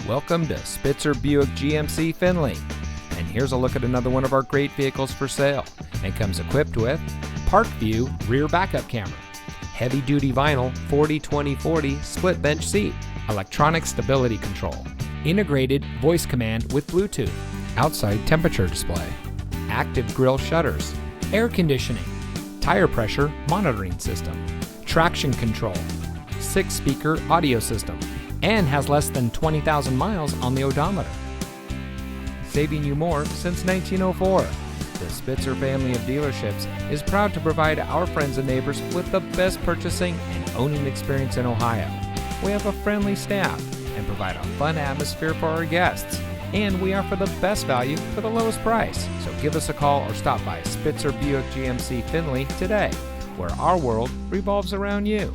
Welcome to Spitzer Buick GMC Findlay. And here's a look at another one of our great vehicles for sale. And comes equipped with Park View rear backup camera, heavy duty vinyl 40-20-40 split bench seat, electronic stability control, integrated voice command with Bluetooth, outside temperature display, active grille shutters, air conditioning, tire pressure monitoring system, traction control, 6-speaker audio system, and has less than 20,000 miles on the odometer. Saving you more since 1904. The Spitzer family of dealerships is proud to provide our friends and neighbors with the best purchasing and owning experience in Ohio. We have a friendly staff and provide a fun atmosphere for our guests. And we offer the best value for the lowest price. So give us a call or stop by Spitzer Buick GMC Findlay today, where our world revolves around you.